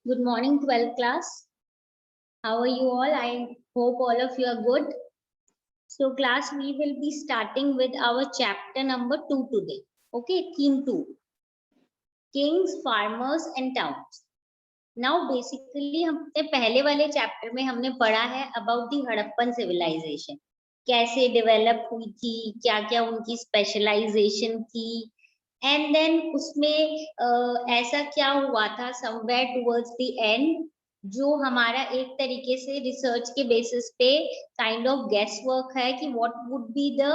Good morning, 12th class. How are you all? I hope all of you are good. So, class, we will be starting with our chapter number 2 today. Okay, theme 2, Kings, Farmers and Towns. Now, basically, हमने पहले वाले chapter में हमने पढ़ा है about the Harappan civilisation, कैसे develop हुई थी, क्या क्या उनकी स्पेशलाइजेशन थी, एंड देन उसमें ऐसा क्या हुआ था समवेयर टुवर्ड्स द एंड, जो हमारा एक तरीके से रिसर्च के बेसिस पे काइंड ऑफ गेस वर्क है कि what would be the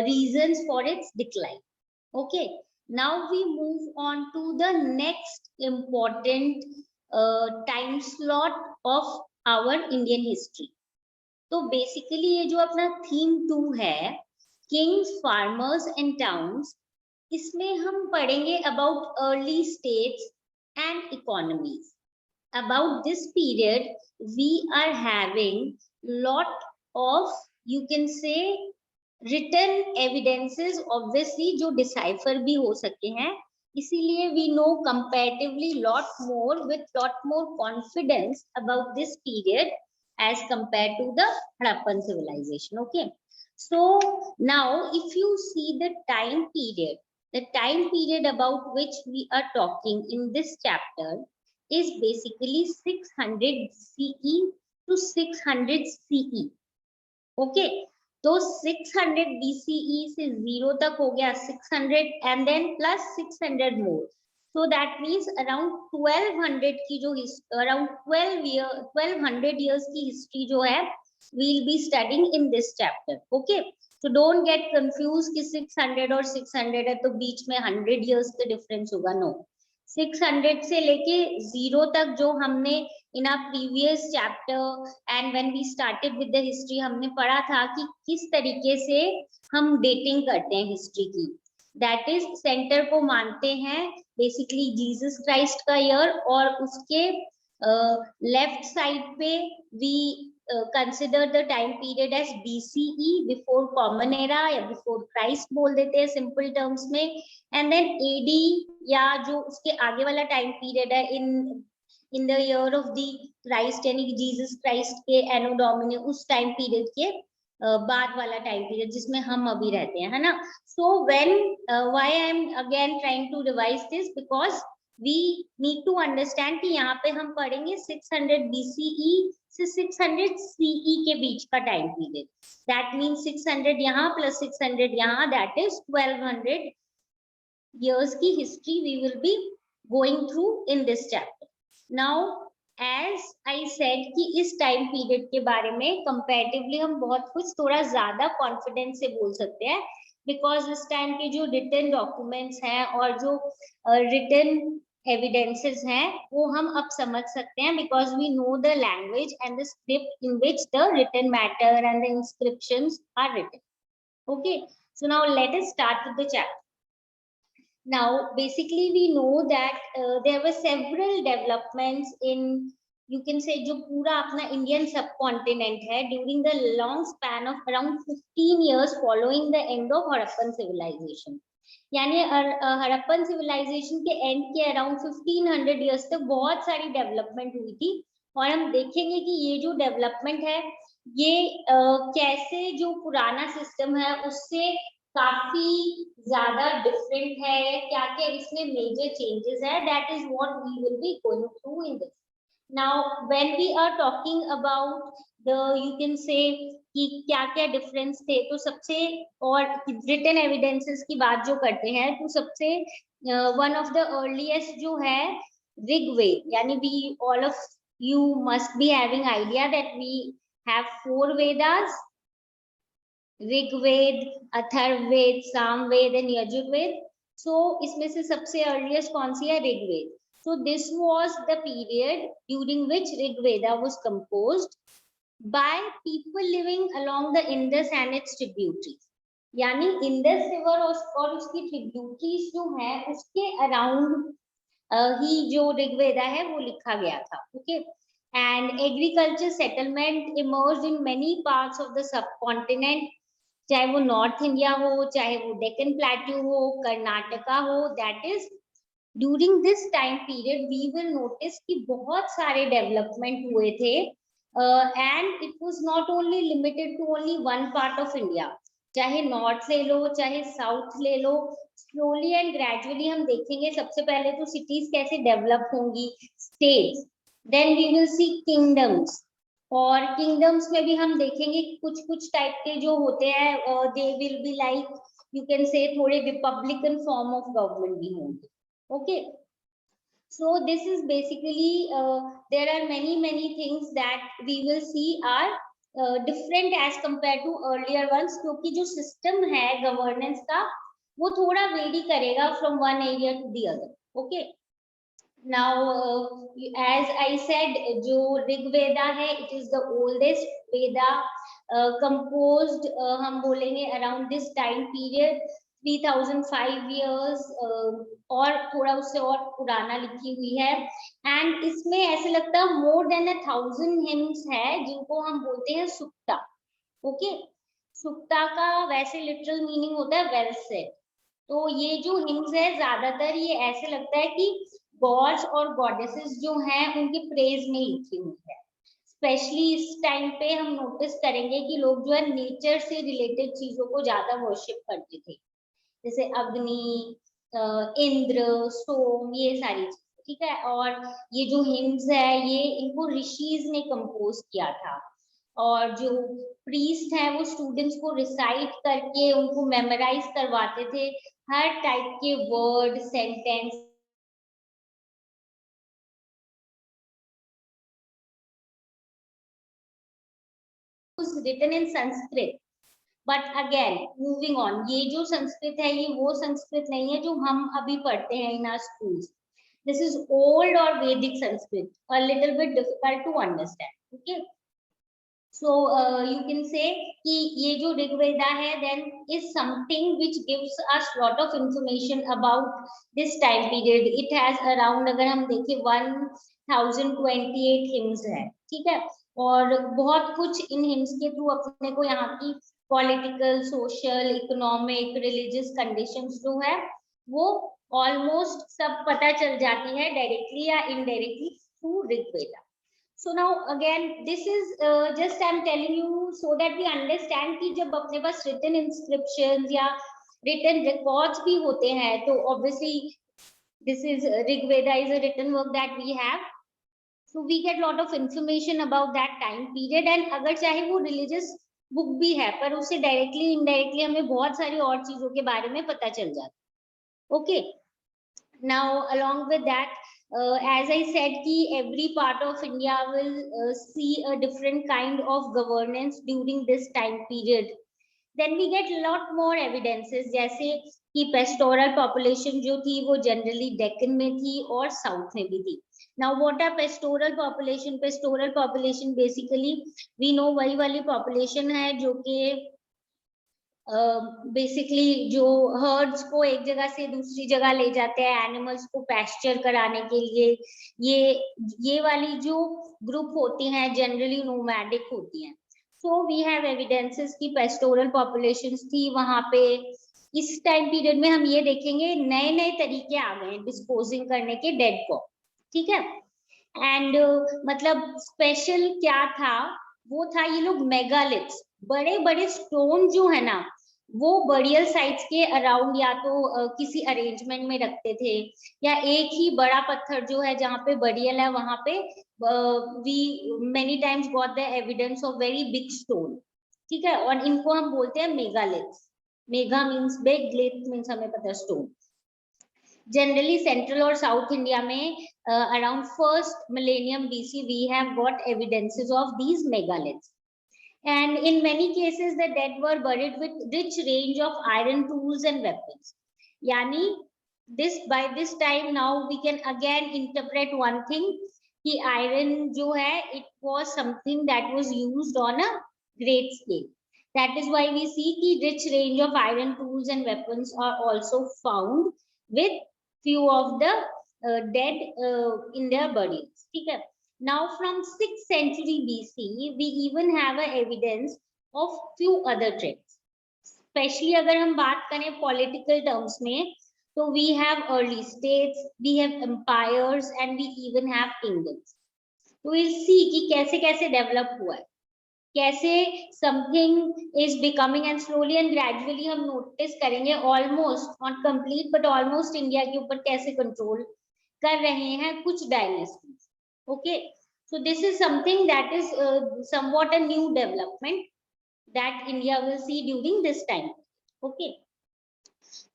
reasons for its decline. Okay, now we move on to the next important time slot of our Indian history. तो बेसिकली ये जो अपना थीम 2 है, Kings, farmers and towns, इसमें हम पढ़ेंगे about early states and economies. About this period we are having lot of, you can say, written evidences, obviously जो decipher भी हो सकते हैं, इसीलिए we know comparatively lot more with lot more confidence about this period as compared to the Harappan civilization. Okay, so now if you see the time period about which we are talking in this chapter is basically 600 CE to 600 CE. Okay, तो 600 BCE से 0 तक हो गया 600 and then plus 600 more, so that means around 1200 की जो around 1200 years की history जो है we'll be studying in this chapter. Okay, so don't get confused कि 600 और 600 है तो बीच में 100 years का difference होगा. No, 600 से लेके 0 तक जो हमने in our previous chapter and when we started with the history हमने पढ़ा था कि किस तरीके से हम डेटिंग करते हैं हिस्ट्री की. दैट इज सेंटर को मानते हैं बेसिकली जीसस क्राइस्ट का ईयर, और उसके लेफ्ट साइड पे we consider the time period as BCE, before common era या बिफोर क्राइस्ट बोल देते हैं सिंपल टर्म्स में. एंड देन AD या जो उसके आगे वाला टाइम पीरियड है in the year of the Christ, यानी कि जीसस क्राइस्ट के एनो डोमिनी, उस टाइम पीरियड के बाद वाला टाइम पीरियड जिसमें हम अभी रहते हैं, है ना. So when why I am again trying to revise this, because we need to understand कि यहाँ पे हम पढ़ेंगे 600 BCE से 600 CE के बीच का टाइम पीरियड. दैट मीन्स 600 यहाँ प्लस 600 यहाँ, दैट इज 1200 years की history we will be going through in this chapter. Now, as I said कि इस टाइम पीरियड के बारे में कंपैरेटिवली हम बहुत कुछ थोड़ा ज्यादा कॉन्फिडेंस से बोल सकते हैं, बिकॉज इस टाइम के जो रिटन डॉक्यूमेंट्स हैं और जो रिटन एविडेंसेस हैं वो हम अब समझ सकते हैं, because we know the language and the script in which the written matter and the inscriptions are written. Okay, so now let us start with the chapter. Now, basically, we know that there were several developments in, you can say, जो पूरा अपना Indian subcontinent है during the long span of around 15 years following the end of Harappan civilization. यानी Harappan civilisation के and के around 1500 years तक बहुत सारी डेवलपमेंट हुई थी, और हम देखेंगे कि ये जो डेवलपमेंट है ये कैसे जो पुराना सिस्टम है उससे काफी ज्यादा डिफरेंट है, क्या क्या इसमें मेजर चेंजेस है. That is what we will be going through in this. Now when we are talking about the, you can say कि क्या क्या डिफरेंस थे, तो सबसे, और रिटन एविडेंसेस की बात जो करते हैं, तो सबसे वन ऑफ द अर्लीएस्ट जो है ऋग्वेद, यानी we all of you must be having idea that we have 4 Vedas, Rigveda, Atharvaveda, Samaveda and Yajurveda. So इसमें से सबसे अर्लीस्ट कौन सी है? Rigveda. So this was the period during which Rigveda was composed by people living along the Indus and its tributaries. यानी Indus river और उसकी tributaries जो है उसके अराउंड ही जो ऋग्वेदा है वो लिखा गया था. Okay, and agriculture settlement emerged in many parts of the subcontinent, चाहे वो नॉर्थ इंडिया हो, चाहे वो डेक्कन प्लेट्यू हो, कर्नाटका हो, that is during this time period we will notice कि बहुत सारे डेवलपमेंट हुए थे and it was not only limited to only one part of India, चाहे नॉर्थ ले लो चाहे साउथ ले लो, स्लोली एंड ग्रेजुअली हम देखेंगे सबसे पहले तो सिटीज कैसे डेवलप होंगी, states, then we will see kingdoms, और किंगडम्स में भी हम देखेंगे कुछ कुछ टाइप के जो होते हैं they will be like you can से थोड़े रिपब्लिकन फॉर्म ऑफ गवर्नमेंट भी होंगे. Okay, so this is basically there are many things that we will see are different as compared to earlier ones, क्योंकि जो system है governance का वो थोड़ा vary करेगा from one area to the other. Okay, now as I said, जो ऋग्वेदा है it is the oldest Veda composed हम बोलेंगे around this time period 3005 years और थोड़ा उससे और पुराना लिखी हुई है, एंड इसमें ऐसे लगता है मोर देन 1000 हिम्स है जिनको हम बोलते हैं सुक्ता. ओके, सुक्ता का वैसे लिटरल मीनिंग होता है वेल सेड. तो ये जो हिम्स है ज्यादातर ये ऐसे लगता है कि गॉड्स और गॉडेसेस जो हैं उनकी प्रेज में लिखी हुई है. स्पेशली इस टाइम पे हम नोटिस करेंगे कि लोग जो है नेचर से रिलेटेड चीजों को ज्यादा वर्शिप करते थे, जैसे अग्नि, इंद्र, सोम, ये सारी चीजें. ठीक है, और ये जो हिम्स है ये इनको ऋषिज ने कंपोज किया था, और जो प्रीस्ट है वो स्टूडेंट्स को रिसाइट करके उनको मेमोराइज करवाते थे हर टाइप के word sentence. written in Sanskrit. But again moving on, ये जो संस्कृत है ये वो संस्कृत नहीं है जो हम अभी पढ़ते हैं in our schools. This is old और Vedic Sanskrit, a little bit difficult to understand. Okay, so you can say कि ये जो ऋग्वेदा है then is something which gives us lot of information about this time period. It has around, अगर हम देखें 1028 hymns है. ठीक है, और बहुत कुछ इन हिम्स के थ्रू अपने को यहाँ की political, social, economic, religious conditions जो है वो ऑलमोस्ट सब पता चल जाती है डायरेक्टली या indirectly through Rigveda. So now again this is just I'm telling you so that we understand कि जब अपने पास written inscriptions या written records भी होते हैं तो obviously this is Rigveda is a written work that we have, so we get lot of information about that time period. and अगर चाहे वो religious book भी है पर उससे directly indirectly हमें बहुत सारी और चीजों के बारे में पता चल जाता है. Okay, now along with that as I said ki every part of India will see a different kind of governance during this time period. Then we get lot more evidences जैसे कि pastoral population जो थी वो generally Deccan में थी और South में भी थी. Now what are pastoral population? Pastoral population basically we know वही वाली population है जो कि बेसिकली जो हर्ड्स को एक जगह से दूसरी जगह ले जाते हैं एनिमल्स को पैस्चर कराने के लिए. ये वाली जो ग्रुप होती हैं जनरली नोमैडिक होती हैं. सो वी हैव एविडेंसेस की पेस्टोरल पॉपुलेशंस थी वहां पे. इस टाइम पीरियड में हम ये देखेंगे नए नए तरीके आ गए डिस्पोजिंग करने के डेड को. ठीक है, एंड मतलब स्पेशल क्या था वो था ये लोग मेगालिथ्स, बड़े बड़े स्टोन जो है ना वो बरियल साइट्स के अराउंड या तो किसी अरेंजमेंट में रखते थे, या एक ही बड़ा पत्थर जो है जहाँ पे बरियल है वहां पे we many times got the evidence of very big stone. ठीक है, और इनको हम बोलते हैं megaliths. Mega means big, lith means हमें पता है स्टोन. जनरली सेंट्रल और साउथ इंडिया में around first millennium BC we have got evidences of these megaliths. And in many cases the dead were buried with rich range of iron tools and weapons. Yani this by this time now we can again interpret one thing कि iron जो है it was something that was used on a great scale. That is why we see कि rich range of iron tools and weapons are also found with few of the dead in their burials. ठीक है. Now from 6th century BC, we even have a evidence of few other trends. Especially अगर हम बात करें political terms में, तो we have early states, we have empires and we even have kingdoms. तो we'll see कि कैसे कैसे डेवलप हुआ है, कैसे something is becoming and slowly and gradually हम नोटिस करेंगे almost not complete but almost India के ऊपर कैसे कंट्रोल कर रहे हैं कुछ dynasties. Okay, so this is something that is somewhat a new development that India will see during this time. Okay,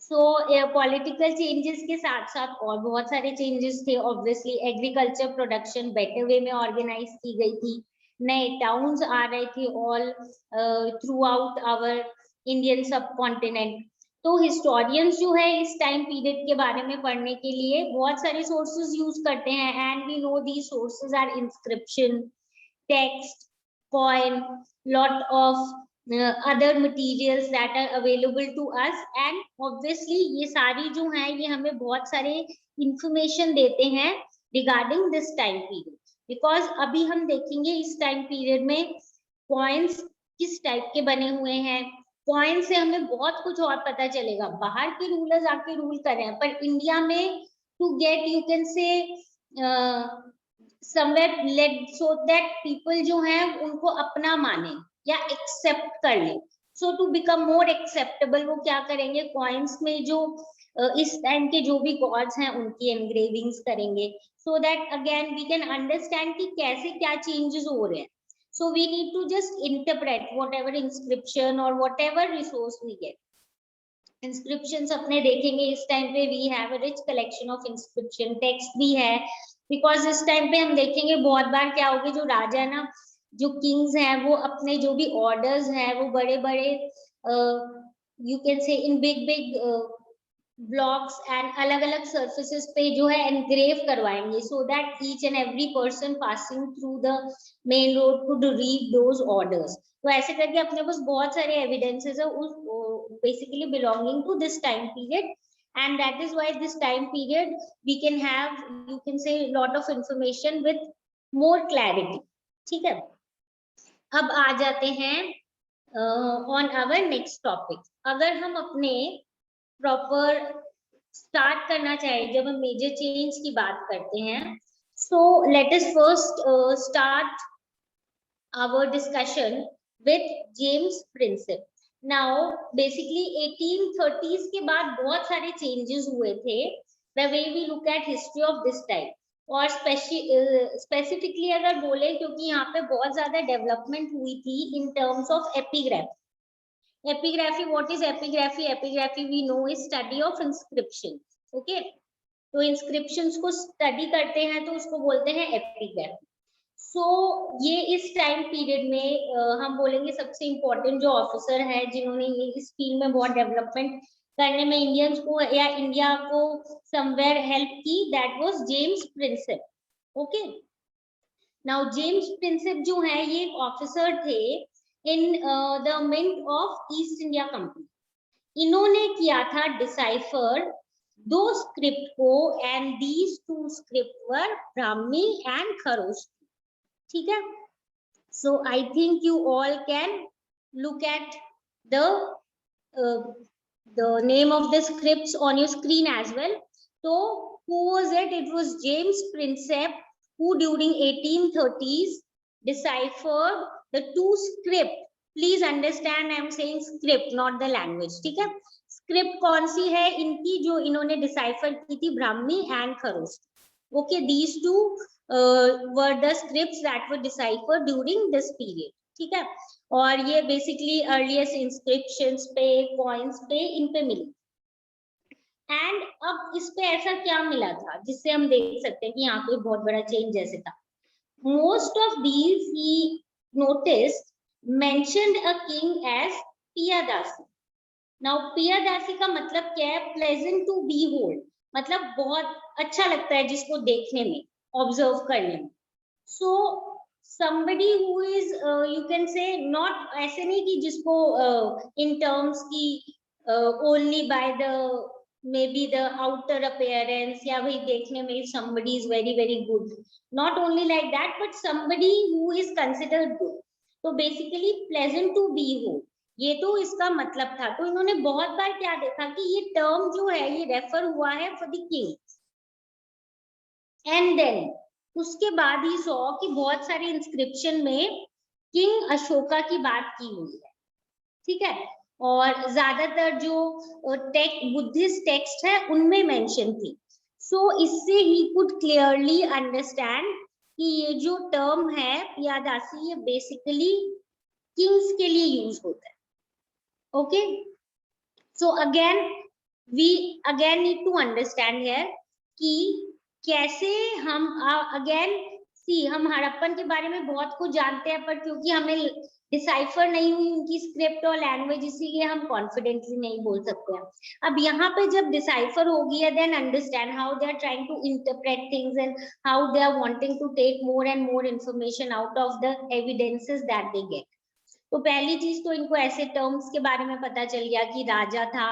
so political changes के साथ साथ और बहुत सारे changes थे. Obviously agriculture production better way में organize की गई थी, नए towns आ रहे थे all throughout our Indian subcontinent. तो historians जो है इस time period के बारे में पढ़ने के लिए बहुत सारे sources use करते हैं, and we know these sources are inscription, text, coin, lot of other materials that are available to us, and obviously ये सारी जो है ये हमें बहुत सारे information देते हैं regarding this time period, because अभी हम देखेंगे इस time period में coins किस type के बने हुए हैं. कॉइन से हमें बहुत कुछ और पता चलेगा. बाहर के रूलर्स आके रूल कर रहे हैं, पर इंडिया में to get you can say somewhere late so that people जो हैं उनको अपना माने या एक्सेप्ट कर ले. So to become more acceptable वो क्या करेंगे, कॉइन्स में जो इस टाइम के जो भी गॉड्स हैं उनकी एनग्रेविंग्स करेंगे, so that again we can understand कि कैसे क्या चेंजेस हो रहे हैं. So we need to just interpret whatever inscription or whatever resource we get. Inscriptions अपने देखेंगे इस टाइम पे we have a rich collection of inscription, text भी है, because इस टाइम पे हम देखेंगे बहुत बार क्या होगा, जो राजा है ना, जो किंग्स हैं वो अपने जो भी ऑर्डर्स हैं वो बड़े बड़े you can say in big blocks and अलग अलग सर्फेसेस पे जो है एनग्रेव करवाएंगे, so that each and every person passing through the main road could read those orders. तो ऐसे करके अपने पास बहुत सारे एविडेंसेस है उस basically belonging to this time period, and that is why this time period we can have you can say lot of information with more clarity. ठीक है, अब आ जाते हैं ऑन आवर नेक्स्ट टॉपिक. अगर हम अपने प्रॉपर स्टार्ट करना चाहिए जब हम मेजर चेंज की बात करते हैं, so let us first start our discussion with James Prinsep. Now basically 1830s के बाद बहुत सारे चेंजेस हुए थे the way we look at history of this time, और स्पेसिफिकली अगर बोले क्योंकि यहाँ पे बहुत ज्यादा डेवलपमेंट हुई थी इन terms of epigraphy. Epigraphy, what is epigraphy? Epigraphy we know is study of inscription. Okay, तो inscriptions को study करते हैं तो उसको बोलते हैं epigraphy. So ये इस time period में हम बोलेंगे सबसे important जो officer है जिन्होंने ये इस field में बहुत development करने में Indians को या India को somewhere help की, that was James Prinsep. Okay, now James Prinsep जो है ये एक officer थे in the mint of East India Company. इन्होंने किया था decipher दो स्क्रिप्ट को, and these two script were Brahmi and Kharoshthi. ठीक है, so I think you all can look at the name of the scripts on your screen as well. So who was it? It was James Prinsep who during 1830s deciphered the two script. Please understand I am saying script not the language. ठीक है, script कौन सी है इनकी जो इन्होंने decipher की थी, Brahmi and Kharoshthi. Okay, these two were the scripts that were deciphered during this period. ठीक है, और ये basically earliest inscriptions पे coins पे इन पे मिली. And अब इस पे ऐसा क्या मिला था जिससे हम देख सकते हैं कि यहाँ पे बहुत बड़ा चेंज जैसे था. Most of these he noticed mentioned a king as Piyadasi. Now Piyadasi का मतलब क्या है? Pleasant to behold, मतलब बहुत अच्छा लगता है जिसको देखने में, ऑब्जर्व करने में. So somebody who is you can say not, ऐसे नहीं कि जिसको in terms की only by the maybe the outer appearance या वही देखने में somebody is very very good, not only like that but somebody who is considered good. So basically pleasant to behold, ये तो इसका मतलब था। तो इन्होंने बहुत बार क्या देखा कि ये टर्म जो है ये रेफर हुआ है for the king, and then उसके बाद ही सॉ कि बहुत सारे इंस्क्रिप्शन में किंग अशोका की बात की हुई है, ठीक है, और ज्यादातर जो बुद्धिस्ट टेक्स्ट है उनमें मेंशन थी। सो इससे ही कुड क्लियरली अंडरस्टैंड कि ये जो टर्म है पियादासी ये बेसिकली किंग्स के लिए यूज होता है। Okay, so again we again need to understand here कि कैसे हम अगेन सी हम हड़प्पन के बारे में बहुत कुछ जानते हैं, पर क्योंकि हमें डिसाइफर नहीं हुई उनकी स्क्रिप्ट और लैंग्वेज, इसीलिए हम कॉन्फिडेंटली नहीं बोल सकते हैं। अब यहाँ पे जब डिसाइफर होगी है, then understand how they are trying to interpret things and how they are wanting to take more and more information out of the evidences that they get. तो पहली चीज तो इनको ऐसे टर्म्स के बारे में पता चल गया कि राजा था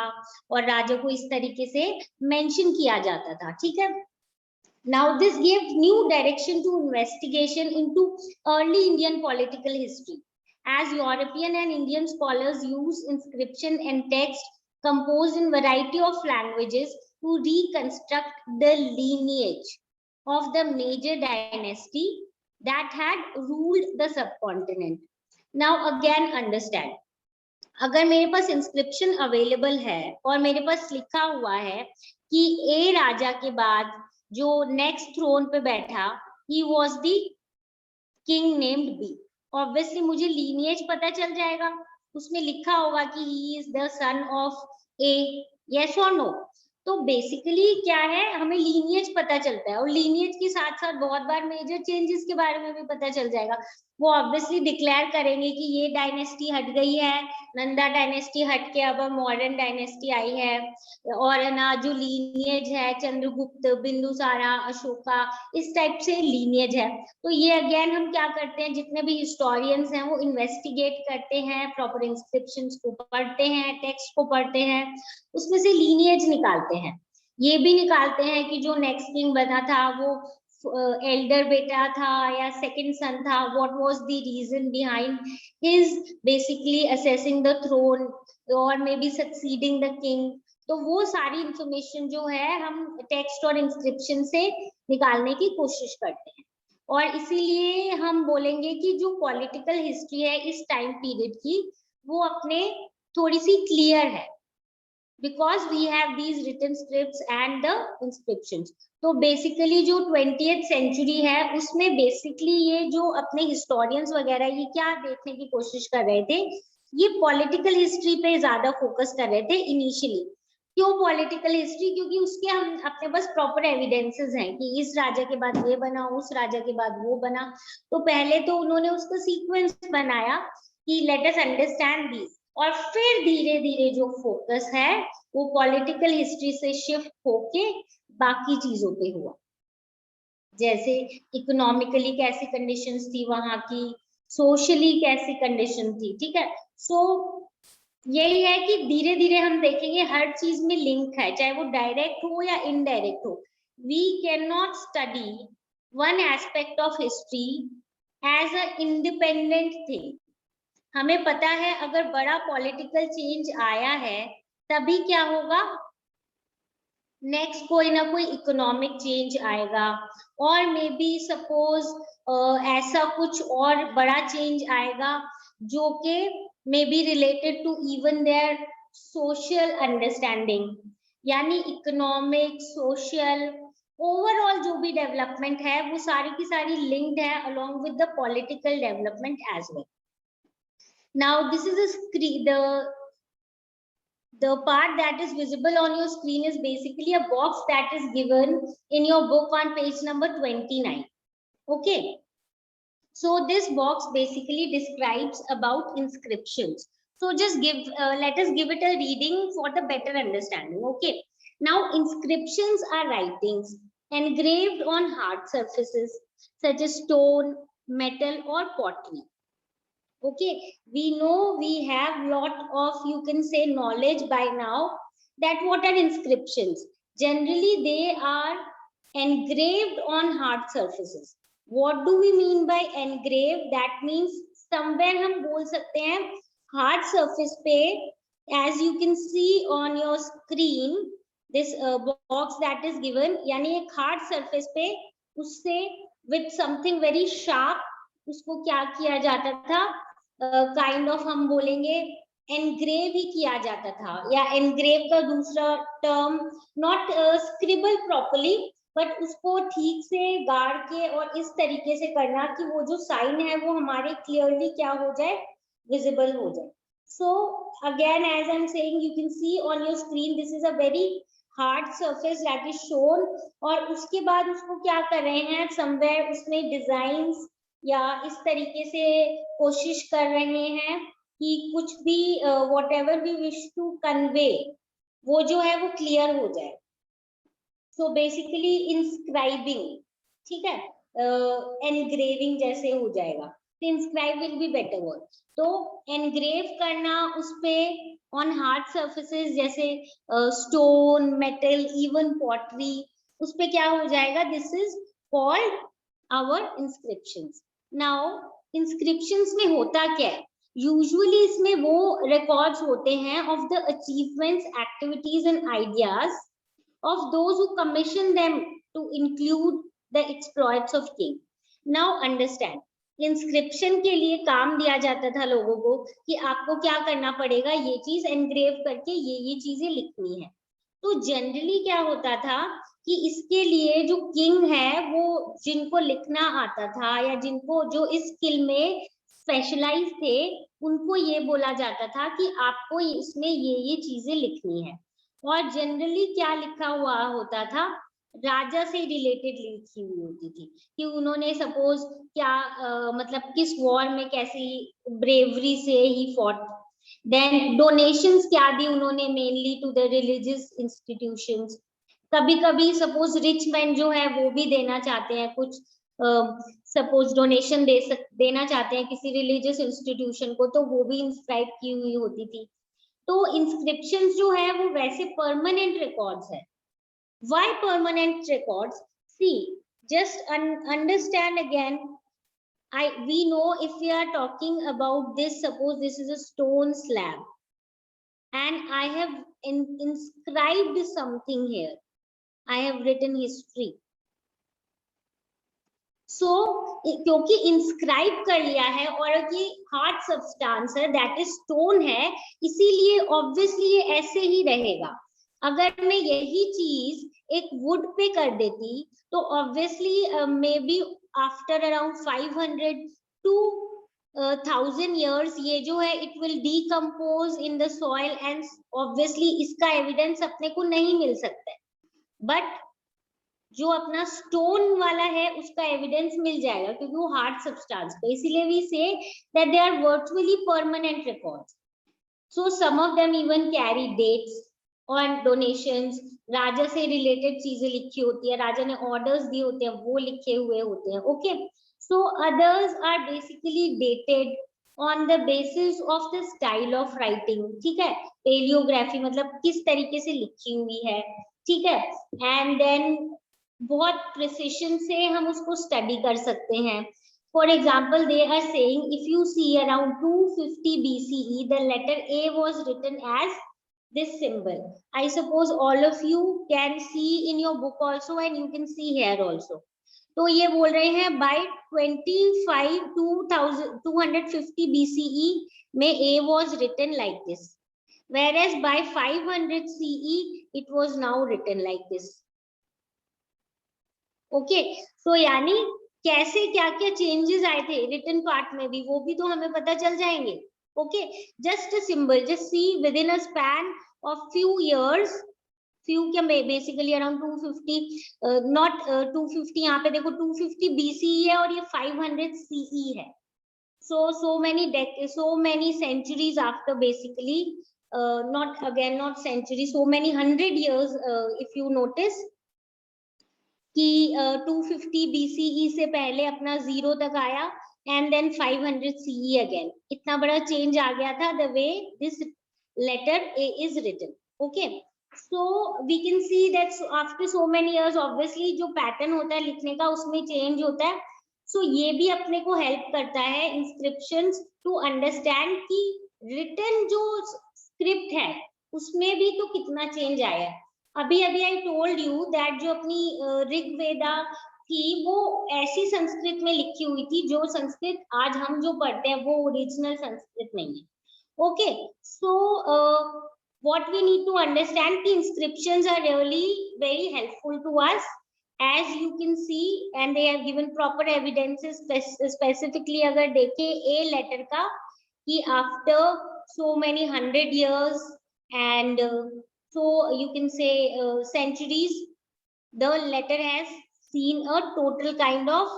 और राजा को इस तरीके से मेंशन किया जाता था, ठीक है। Now this gave new direction to investigation into early Indian political history, as European and Indian scholars use inscription and text composed in variety of languages to reconstruct the lineage of the major dynasty that had ruled the subcontinent. Now again understand, अगर मेरे पास inscription available है और मेरे पास लिखा हुआ है कि ए राजा के बाद जो नेक्स्ट थ्रोन पे बैठा he was the king named B, obviously मुझे लीनिएज पता चल जाएगा, उसमें लिखा होगा कि he is the son of A, yes और नो। तो बेसिकली क्या है, हमें लीनिएज पता चलता है और लीनिएज के साथ साथ बहुत बार मेजर चेंजेस के बारे में भी पता चल जाएगा। वो ऑब्वियसली डिक्लेयर करेंगे कि ये डायनेस्टी हट गई है, नंदा डायनेस्टी हट के अब मॉडर्न डायनेस्टी आई है, और ना जो लीनिएज है चंद्रगुप्त, बिंदुसारा, अशोका, इस टाइप से लीनिएज है। तो ये अगेन हम क्या करते हैं, जितने भी हिस्टोरियंस हैं वो इन्वेस्टिगेट करते हैं, प्रॉपर इंस्क्रिप्शंस को पढ़ते हैं, टेक्स्ट को पढ़ते हैं, उसमें से लीनिएज निकालते हैं। ये भी निकालते हैं कि जो नेक्स्ट किंग बना था वो एल्डर बेटा था या सेकंड सन था, what was the reason behind his basically assessing the throne और may be succeeding the king. तो वो सारी इंफॉर्मेशन जो है हम टेक्स्ट और इंस्क्रिप्शन से निकालने की कोशिश करते हैं, और इसीलिए हम बोलेंगे कि जो पॉलिटिकल हिस्ट्री है इस टाइम पीरियड की वो अपने थोड़ी सी क्लियर है, because we have these written scripts and the inscriptions. तो बेसिकली जो 20th सेंचुरी है उसमें बेसिकली ये जो अपने हिस्टोरियंस वगैरह ये क्या देखने की कोशिश कर रहे थे, ये पॉलिटिकल हिस्ट्री पे ज्यादा फोकस कर रहे थे इनिशियली। क्यों पॉलिटिकल हिस्ट्री? क्योंकि उसके हम अपने पास प्रॉपर एविडेंसेस हैं कि इस राजा के बाद ये बना, उस राजा के बाद वो बना। तो पहले तो उन्होंने उसका सीक्वेंस बनाया कि लेट अस अंडरस्टैंड दिस, और फिर धीरे धीरे जो फोकस है वो पॉलिटिकल हिस्ट्री से शिफ्ट होके बाकी चीजों पे हुआ, जैसे इकोनॉमिकली कैसी कंडीशंस थी वहां की, सोशली कैसी कंडीशन थी, ठीक है। सो यही है कि धीरे धीरे हम देखेंगे हर चीज में लिंक है, चाहे वो डायरेक्ट हो या इनडायरेक्ट हो। We can not study one aspect of history as a independent thing. हमें पता है अगर बड़ा पॉलिटिकल चेंज आया है तभी क्या होगा, नेक्स्ट कोई ना कोई इकोनॉमिक चेंज आएगा, और मे बी सपोज ऐसा कुछ और बड़ा चेंज आएगा जो कि may be related to even their social understanding, यानी इकोनॉमिक, सोशल, ओवरऑल जो भी डेवलपमेंट है वो सारी की सारी लिंक्ड है along with the political development as well. Now this is a screen, the part that is visible on your screen is basically a box that is given in your book on page number 29. Okay, so this box basically describes about inscriptions. So just let us give it a reading for the better understanding. Okay, now inscriptions are writings engraved on hard surfaces such as stone, metal or pottery. Okay, we know we have lot of, you can say, knowledge by now that what are inscriptions. Generally they are engraved on hard surfaces. What do we mean by engraved? That means somewhere हम बोल सकते हैं hard surface पे, as you can see on your screen, this box that is given, यानी एक hard surface पे उससे with something very sharp उसको क्या किया जाता था, काइंड ऑफ हम बोलेंगे एनग्रेव ही किया जाता था, या एनग्रेव का दूसरा term, not scribble properly, but उसको ठीक से गाड़ के और इस तरीके से करना कि वो जो साइन है वो हमारे क्लियरली क्या हो जाए, विजिबल हो जाए. So again, as I'm saying, you can see on your screen, this is a very hard surface that is shown. और उसके बाद उसको क्या कर रहे हैं, somewhere उसमें डिजाइन्स या इस तरीके से कोशिश कर रहे हैं कि कुछ भी whatever we wish to convey वो जो है वो क्लियर हो जाए. So basically inscribing, ठीक है, engraving जैसे हो जाएगा. Inscribe will be better word. तो engrave करना उस पे on hard surfaces जैसे stone, metal, even pottery, उस पे क्या हो जाएगा, this is called our inscriptions. Now inscriptions में होता क्या है, usually इसमें वो records होते हैं of the achievements, activities and ideas of those who commission them to include the exploits of king. Now understand, inscription के लिए काम दिया जाता था लोगों को कि आपको क्या करना पड़ेगा, ये चीज एनग्रेव करके ये चीजें लिखनी है. तो जनरली क्या होता था कि इसके लिए जो किंग है वो जिनको लिखना आता था या जिनको जो इस स्किल में स्पेशलाइज थे उनको ये बोला जाता था कि आपको इसमें ये चीजें लिखनी है. और जनरली क्या लिखा हुआ होता था, राजा से रिलेटेड लिखी हुई होती थी कि उन्होंने सपोज क्या मतलब किस वॉर में कैसी ब्रेवरी से ही फॉट. देन डोनेशंस क्या दी उन्होंने mainly to the religious institutions. कभी कभी सपोज रिच मैन जो है वो भी देना चाहते हैं कुछ, सपोज डोनेशन देना चाहते हैं किसी रिलीजियस इंस्टीट्यूशन को, तो वो भी इंस्क्राइब की हुई होती थी. तो इंस्क्रिप्शंस जो है वो वैसे परमानेंट रिकॉर्ड्स है. Why permanent records? See, just understand again. We know if we are talking about this, suppose this is a stone slab and I have inscribed something here. I have written history. So क्योंकि inscribe कर लिया है और ये hard substance है, that is stone है, इसीलिए obviously ये ऐसे ही रहेगा. अगर मैं यही चीज एक वुड पे कर देती तो obviously may be after around 500 to 1000 years ये जो है it will decompose in the soil and obviously इसका एविडेंस अपने को नहीं मिल सकता है. बट जो अपना स्टोन वाला है उसका एविडेंस मिल जाएगा क्योंकि वो हार्ड सब्सटेंस है. इसीलिए we say that they are virtually permanent records. So some of them even carry dates और डोनेशंस. राजा से रिलेटेड चीजें लिखी होती है, राजा ने ऑर्डर्स दिए होते हैं वो लिखे हुए होते हैं. Okay, so others are basically dated on the basis of the style of writing. ठीक है, पेलियोग्राफी मतलब किस तरीके से लिखी हुई है. ठीक है, एंड देन बहुत प्रिसिशन से हम उसको स्टडी कर सकते हैं. For example, they are saying if you see around 250 BCE, the letter A was written as this symbol. I suppose all of you can see in your book also and you can see here also. तो ये बोल रहे हैं by 250 BCE में A was written like this, whereas by 500 CE it was now written like this. Okay, so यानी कैसे क्या क्या चेंजेस आए थे रिटन पार्ट में भी वो भी तो हमें पता चल जाएंगे. Okay, just a symbol, just see within a span of few years, few क्या basically around 250, not 250, यहाँ पे देखो 250 BCE है और ये 500 CE है. So many centuries after, basically not centuries, so many 100 years, if you notice कि 250 BCE से पहले अपना 0 तक आया and then 500 CE again. इतना बड़ा change आ गया था the way this letter A is written. Okay, so we can see that after so many years obviously जो pattern होता है लिखने का उसमें change होता है. So ये भी अपने को help करता है inscriptions to understand कि रिटन जो स्क्रिप्ट है उसमें भी तो कितना चेंज आया है। अभी अभी आई टोल्ड यू दैट जो अपनी ऋग्वेदा थी वो ऐसी संस्कृत में लिखी हुई थी जो संस्कृत आज हम जो पढ़ते हैं वो ओरिजिनल संस्कृत नहीं है। Okay, so what we need to understand कि inscriptions are really very helpful to us, as you can see, and they have given proper evidences. Specifically अगर देखें A letter का कि after so many 100 years and so you can say centuries, the letter has seen a total kind of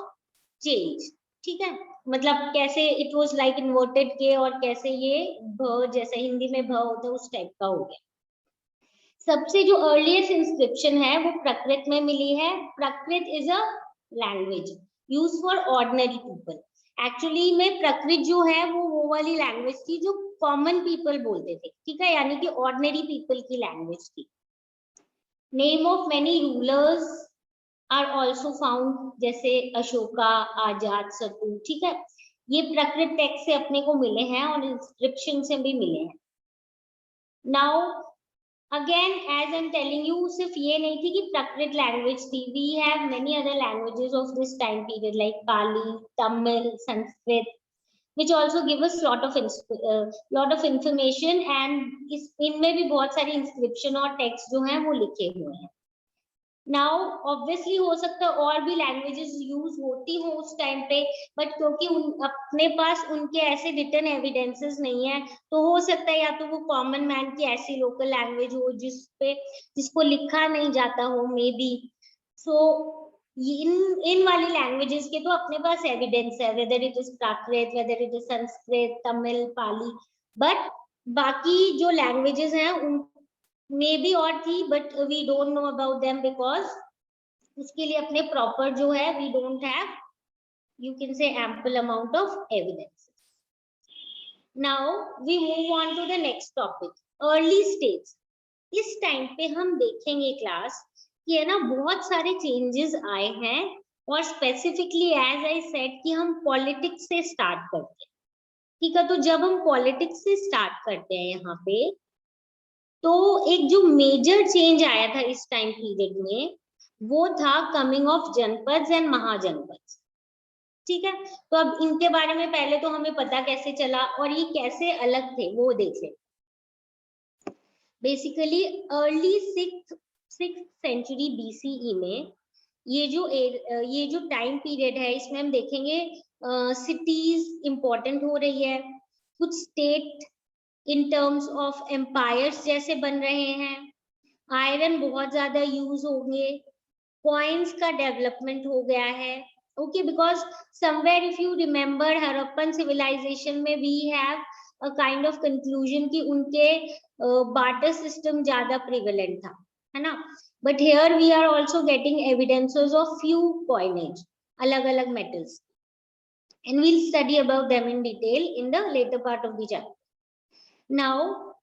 change. ठीक है, मतलब कैसे it was like inverted के और कैसे ये भ जैसे हिंदी में भ होता है उस टाइप का हो गया। सबसे जो अर्लीस्ट इंस्क्रिप्शन है वो प्राकृत में मिली है। Prakrit is a language use for ordinary people. Actually में प्राकृत जो है वो वाली लैंग्वेज थी जो कॉमन पीपल बोलते थे, ठीक है, यानी कि ऑर्डिनरी पीपल की लैंग्वेज थी। Name of many rulers are also found, जैसे अशोका, आजाद शत्रु, ठीक है, ये प्राकृत टेक्स्ट से अपने को मिले हैं और इंस्क्रिप्शन से भी मिले हैं। Now again as I am telling you, सिर्फ ये नहीं थी कि प्राकृत लैंग्वेज थी, we have many other languages of this time period like Pali, Tamil, Sanskrit, which also give us lot of information, and इनमें भी बहुत सारी इंस्क्रिप्शन और टेक्स्ट जो हैं वो लिखे हुए हैं। नाउ ऑब्वियसली हो सकता है और भी लैंग्वेजेस यूज होती हो उस टाइम पे, बट क्योंकि अपने पास उनके ऐसे रिटन एविडेंसेस नहीं है, तो हो सकता है या तो वो कॉमन मैन की ऐसी लोकल लैंग्वेज हो जिसको लिखा नहीं जाता हो, मे बी। सो इन वाली लैंग्वेजेस के तो अपने पास एविडेंस है, whether it is Prakrit, whether it is Sanskrit, Tamil, Pali, but बाकी जो लैंग्वेजेस हैं उन मे बी और थी, but we don't know about them because उसके लिए अपने प्रॉपर जो है we don't have, you can say, ample amount of evidence. Now we move on to the next topic, early stage. इस टाइम पे हम देखेंगे क्लास कि है ना बहुत सारे चेंजेस आए हैं, और स्पेसिफिकली एज आई सेड कि हम पॉलिटिक्स से स्टार्ट करते हैं, ठीक है। तो जब हम पॉलिटिक्स से स्टार्ट करते हैं यहाँ पे, तो एक जो मेजर चेंज आया था इस टाइम पीरियड में वो था कमिंग ऑफ जनपद एंड महाजनपद, ठीक है। तो अब इनके बारे में पहले तो हमें पता कैसे चला और ये कैसे अलग थे वो देखें। Basically early sixth century BCE में ये जो टाइम पीरियड है इसमें हम देखेंगे सिटीज इंपॉर्टेंट हो रही है, कुछ state in terms of empires जैसे बन रहे हैं, आयरन बहुत ज्यादा यूज होंगे, कॉइन्स का डेवलपमेंट हो गया है, okay, because somewhere if you remember Harappan civilization में we have a kind of conclusion कि उनके बार्टर सिस्टम ज्यादा प्रिवेलेंट था, है ना, but here we are also getting evidences of few coinage, अलग अलग metals, and we'll study about them in detail in the later part of the chapter. Now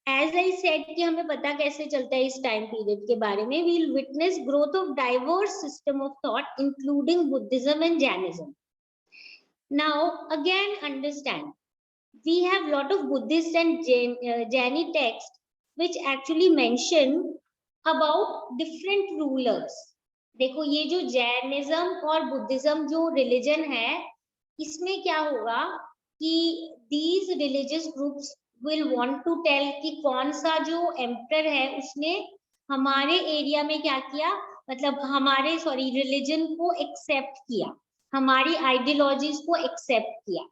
as I said कि हमें पता कैसे चलता है इस टाइम पीरियड के बारे में, we'll witness growth of diverse system of thought including Buddhism and Jainism. Now again understand, we have lot of Buddhist and Jaini texts which actually mention about different rulers. देखो ये जो Jainism और Buddhism जो religion है इसमें क्या होगा कि these religious groups will want to tell कि कौन सा जो एम्पर है उसने हमारे एरिया में क्या किया, मतलब हमारे रिलीजन को एक्सेप्ट किया, हमारी आइडियोलॉजीज को एक्सेप्ट किया,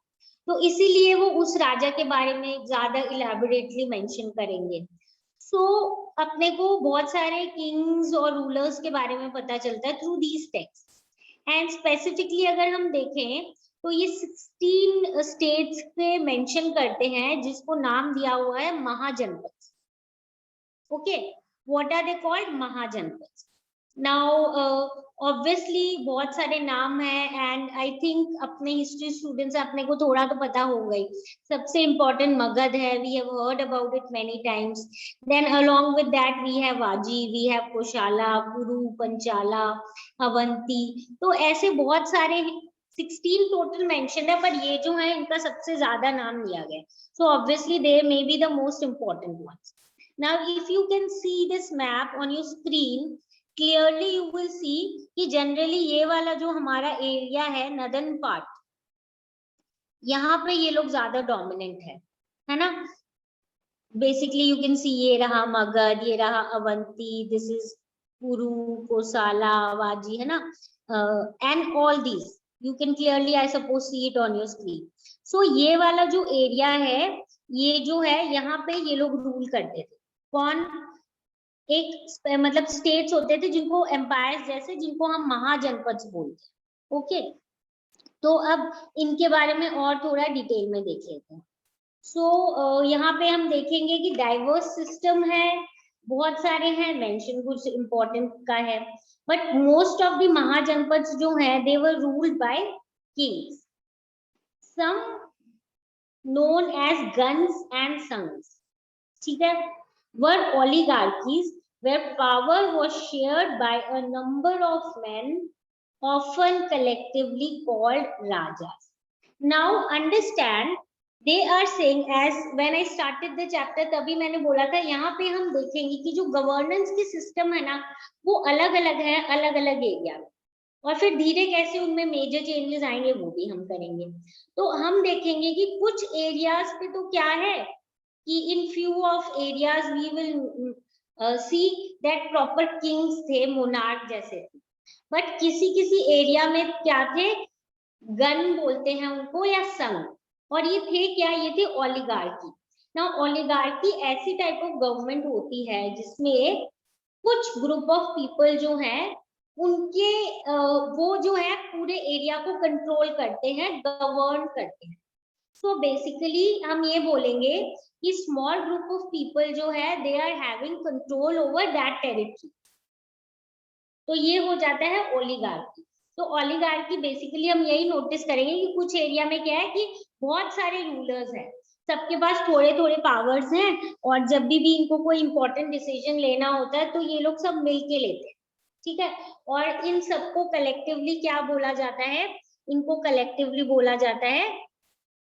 तो इसीलिए वो उस राजा के बारे में ज्यादा इलैबोरेटली मेंशन करेंगे। सो अपने को बहुत सारे किंग्स और रूलर्स के बारे में पता चलता है through these text, and specifically अगर हम देखें तो ये 16 स्टेट्स के मेंशन करते हैं जिसको नाम दिया हुआ है Mahajanapada, okay, what are they called, Mahajanapada. Now obviously बहुत सारे नाम है, एंड आई थिंक अपने हिस्ट्री स्टूडेंट्स अपने को थोड़ा तो पता होगा ही। सबसे इम्पोर्टेंट मगध है, we have heard about it many times, then along with that we have Vajji, we have Kosala, Kuru, Panchala, Avanti, तो ऐसे बहुत सारे 16 टोटल मेंशन है, पर ये जो है इनका सबसे ज्यादा नाम लिया गया है. So obviously they may be the most important ones. Now if you can see this map on your screen, clearly you will see कि generally ये वाला जो हमारा एरिया है northern part, यहाँ पे ये लोग ज्यादा डोमिनेंट है ना. बेसिकली यू कैन सी ये रहा मगध, ये रहा अवंती, दिस इज कुरु, कोसाला, वाजी, है ना, and all these you can clearly I suppose see it on your screen. So ये वाला जो एरिया है, ये जो है यहाँ पे ये लोग रूल करते थे. कौन? एक मतलब स्टेट्स होते थे जिनको एम्पायर्स जैसे, जिनको हम महाजनपद बोलते हैं. ओके, तो अब इनके बारे में और थोड़ा डिटेल में देख लेते हैं. सो यहाँ पे हम देखेंगे कि डाइवर्स सिस्टम है, बहुत सारे हैं, मेंशन कुछ इंपॉर्टेंट का है, but most of the Mahajanapada जो है they were ruled by kings, some known as ganas and संघs. ठीक है, वर oligarchies where power was shared by a number of men often collectively called rajas. Now understand, they are saying, as when I started the chapter तभी मैंने बोला था यहाँ पे हम देखेंगे कि जो गवर्नेंस की सिस्टम है ना वो अलग अलग है अलग अलग एरिया में, और फिर धीरे कैसे उनमें मेजर चेंजेस आएंगे वो भी हम करेंगे. तो हम देखेंगे कि कुछ एरियाज पे तो क्या है कि in few of areas we will see that proper kings थे, मोनार्क जैसे थे, बट किसी किसी एरिया में क्या थे, गन बोलते हैं उनको या संघ, और ये थे क्या, ये थे ओलिगार्की. नाउ ओलिगार्की ऐसी टाइप ऑफ गवर्नमेंट होती है जिसमें कुछ ग्रुप ऑफ पीपल जो है उनके वो जो है पूरे एरिया को कंट्रोल करते हैं, गवर्न करते हैं. सो बेसिकली हम ये बोलेंगे कि स्मॉल ग्रुप ऑफ पीपल जो है they are having control over that territory. तो ये हो जाता है ओलिगार्की. तो ओलिगार्की बेसिकली हम यही नोटिस करेंगे कि कुछ एरिया में क्या है कि बहुत सारे रूलर्स हैं, सबके पास थोड़े थोड़े पावर्स हैं, और जब भी इनको कोई इंपॉर्टेंट डिसीजन लेना होता है तो ये लोग सब मिलके लेते हैं. ठीक है, और इन सबको कलेक्टिवली क्या बोला जाता है, इनको कलेक्टिवली बोला जाता है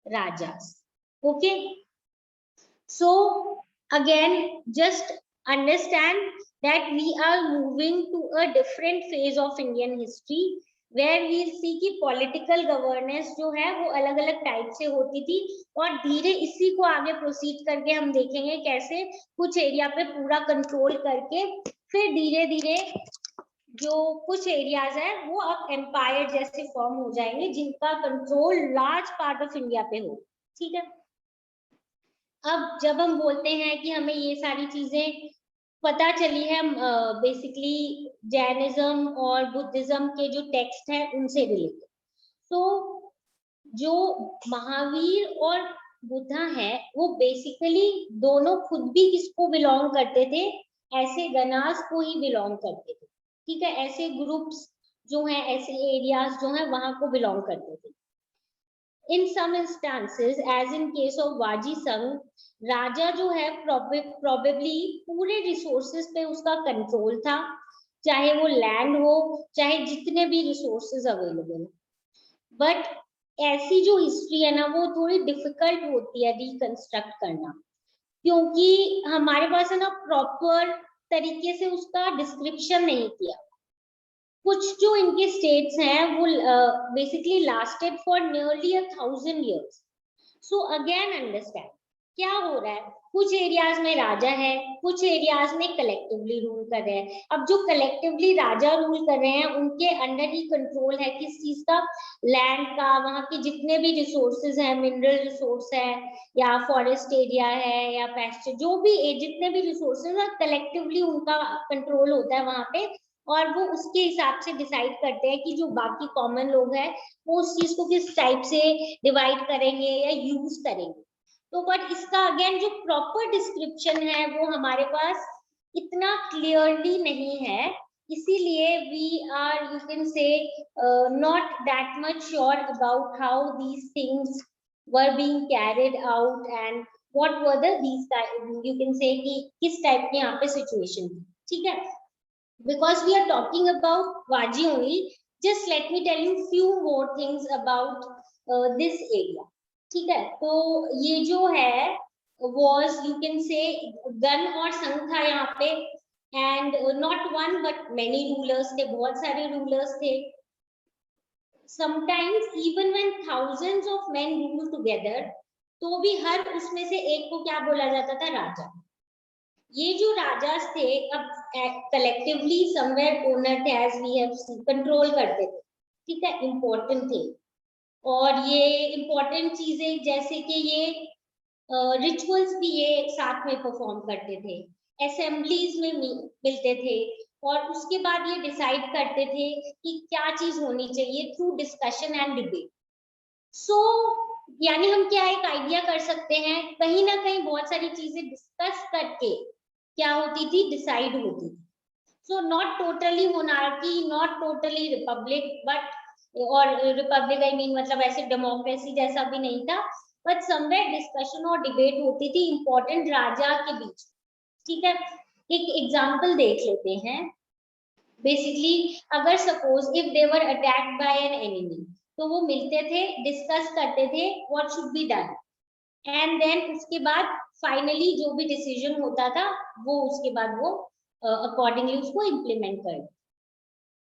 rajas. Okay, so again just understand that we are moving to a different phase of Indian history where we see कि political governance जो है वो अलग अलग टाइप से होती थी, और धीरे इसी को आगे प्रोसीड करके हम देखेंगे कैसे कुछ एरिया पे पूरा कंट्रोल करके फिर धीरे धीरे जो कुछ एरियाज है वो अब एम्पायर जैसे फॉर्म हो जाएंगे जिनका control large part of India पे हो. ठीक है, अब जब हम बोलते हैं कि हमें ये सारी चीजें पता चली है, बेसिकली जैनिज्म और बुद्धिज्म के जो टेक्स्ट है उनसे रिलेटेड, तो जो महावीर और बुद्धा है वो बेसिकली दोनों खुद भी किसको बिलोंग करते थे, ऐसे गणास को ही बिलोंग करते थे. ठीक है, ऐसे ग्रुप्स जो हैं, ऐसे एरियाज जो हैं वहां को बिलोंग करते थे. In some instances, as in case of वाजी संघ, राजा जो है probably पूरे रिसोर्सेज पे उसका कंट्रोल था, चाहे वो लैंड हो चाहे जितने भी रिसोर्सेज अवेलेबल हो. बट ऐसी जो हिस्ट्री है ना वो थोड़ी डिफिकल्ट होती है रिकंस्ट्रक्ट करना, क्योंकि हमारे पास है ना प्रॉपर तरीके से उसका डिस्क्रिप्शन नहीं किया. कुछ जो इनके स्टेट्स हैं वो basically lasted for nearly 1000 years. So again understand क्या हो रहा है, कुछ एरियाज में राजा है, कुछ एरियाज में कलेक्टिवली रूल कर रहे हैं. अब जो कलेक्टिवली राजा रूल कर रहे हैं उनके अंडर ही कंट्रोल है किस चीज का, लैंड का, वहां के जितने भी रिसोर्सेज हैं, मिनरल रिसोर्स है या फॉरेस्ट एरिया है या पैस्चर, जो भी जितने भी रिसोर्सेज है कलेक्टिवली उनका कंट्रोल होता है वहां पे, और वो उसके हिसाब से डिसाइड करते हैं कि जो बाकी कॉमन लोग हैं वो उस चीज को किस टाइप से डिवाइड करेंगे या यूज करेंगे. तो बट इसका अगेन जो प्रॉपर डिस्क्रिप्शन है वो हमारे पास इतना क्लियरली नहीं है, इसीलिए we are you can say not that much sure about how these things were being carried out and what were the these you can say कि किस टाइप की यहाँ पे सिचुएशन थी. ठीक है, because we are talking about Vaji only, Just let me tell you few more things about this area. ठीक है, तो ये जो है was you can say gun और संघ था यहाँ पे, and not one but many rulers थे, बहुत सारे rulers थे. Sometimes even when thousands of men rule together, तो भी हर उसमें से एक को क्या बोला जाता था? राजा. ये जो राजास थे अब कलेक्टिवली समवेयर ओनर थे, एज वी हैव कंट्रोल करते थे. ठीक है, इम्पोर्टेंट थे. और ये इम्पोर्टेंट चीजें जैसे कि ये रिचुअल्स भी ये साथ में परफॉर्म करते थे, असेंबलीज में मिलते थे, और उसके बाद ये डिसाइड करते थे कि क्या चीज होनी चाहिए थ्रू डिस्कशन एंड डिबेट. सो यानी हम क्या एक आइडिया कर सकते हैं, कहीं ना कहीं बहुत सारी चीजें डिस्कस करके क्या होती थी? डिसाइड होती थी. So not totally monarchy, not totally Republic, but और रिपब्लिक आई मीन मतलब ऐसे डेमोक्रेसी जैसा भी नहीं था, बट समवेयर डिस्कशन और डिबेट होती थी इंपॉर्टेंट राजा के बीच. ठीक है, एक एग्जांपल देख लेते हैं. बेसिकली अगर suppose if they were attacked by an enemy, तो वो मिलते थे, डिस्कस करते थे what should be done, and then उसके बाद फाइनली जो भी डिसीजन होता था वो उसके बाद वो अकॉर्डिंगली उसको इम्प्लीमेंट कर.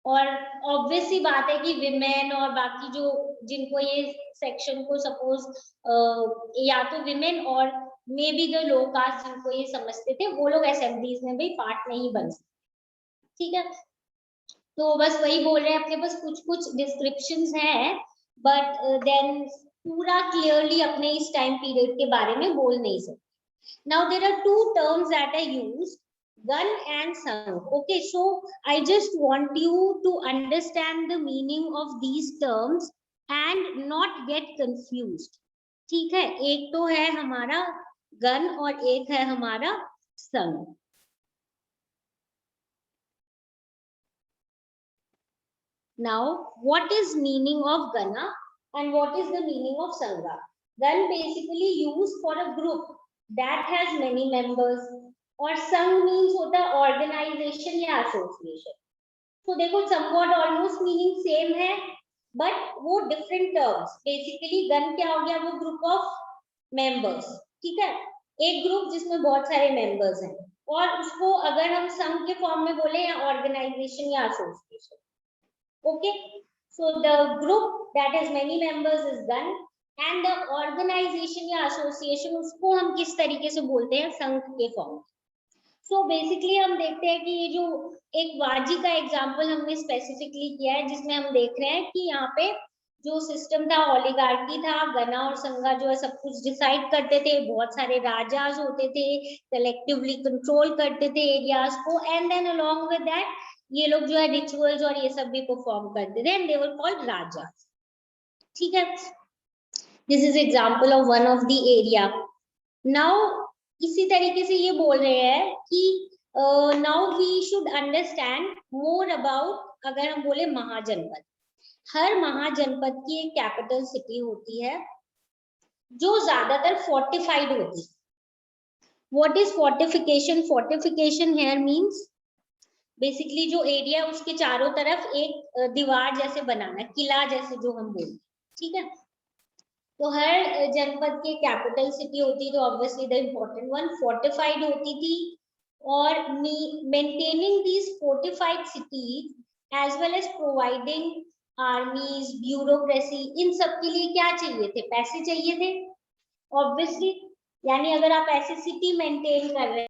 और ऑब्वियसली बात है कि विमेन और बाकी जो जिनको ये सेक्शन को सपोज या तो विमेन और मे बी द लो कास्ट जिनको ये समझते थे, वो लोग असेंबलीज में भी पार्ट नहीं बन सकते. ठीक है, तो बस वही बोल रहे हैं, अपने पास कुछ कुछ डिस्क्रिप्शंस हैं, बट देन पूरा क्लियरली अपने इस टाइम पीरियड के बारे में बोल नहीं सकते. Now there are two terms that are used, gun and sangh. Okay, so I just want you to understand the meaning of these terms and not get confused. ठीक है, एक तो है हमारा gun और एक है हमारा sangh. Now what is meaning of gana and what is the meaning of sangha? Gun basically used for a group that has many members, और संघ मीन्स होता है ऑर्गेनाइजेशन या एसोसिएशन. तो देखो समवॉट ऑलमोस्ट मीनिंग सेम है, but वो different terms. Basically gun क्या हो गया? वो ग्रुप ऑफ मेंबर्स. ठीक है, एक ग्रुप जिसमें बहुत सारे मेंबर्स हैं, और उसको अगर हम संघ के फॉर्म में बोले या ऑर्गेनाइजेशन या association. Okay, so the group that is many members is गन, एंड द ऑर्गेनाइजेशन या एसोसिएशन उसको हम किस तरीके से बोलते हैं? संघ के फॉर्म. सो बेसिकली हम देखते हैं कि ये जो एक वाजी का एग्जांपल हमने स्पेसिफिकली किया है, जिसमें हम देख रहे हैं कि यहाँ पे जो सिस्टम था ओलिगार्की था, गना और संघा जो है सब कुछ डिसाइड करते थे, बहुत सारे राजाज होते थे, कलेक्टिवली कंट्रोल करते थे एरियाज को, and then along with that ये लोग जो है रिचुअल्स और ये सब भी परफॉर्म करते थे, एंड दे वर कॉल्ड राजा. ठीक है, this is example of one of the area. Now इसी तरीके से ये बोल रहे हैं कि now we should understand more about, अगर हम बोले महाजनपद, हर महाजनपद की एक कैपिटल सिटी होती है जो ज्यादातर फोर्टिफाइड होती है. What is fortification? Fortification here means basically जो एरिया उसके चारों तरफ एक दीवार जैसे बनाना, किला जैसे जो हम बोलते. ठीक है, तो हर जनपद की कैपिटल सिटी होती, तो obviously the important one fortified होती थी, और maintaining these fortified cities as well as providing armies, bureaucracy, इन सब के लिए क्या चाहिए थे? पैसे चाहिए थे ऑब्वियसली. यानी अगर आप ऐसी सिटी मेंटेन कर रहे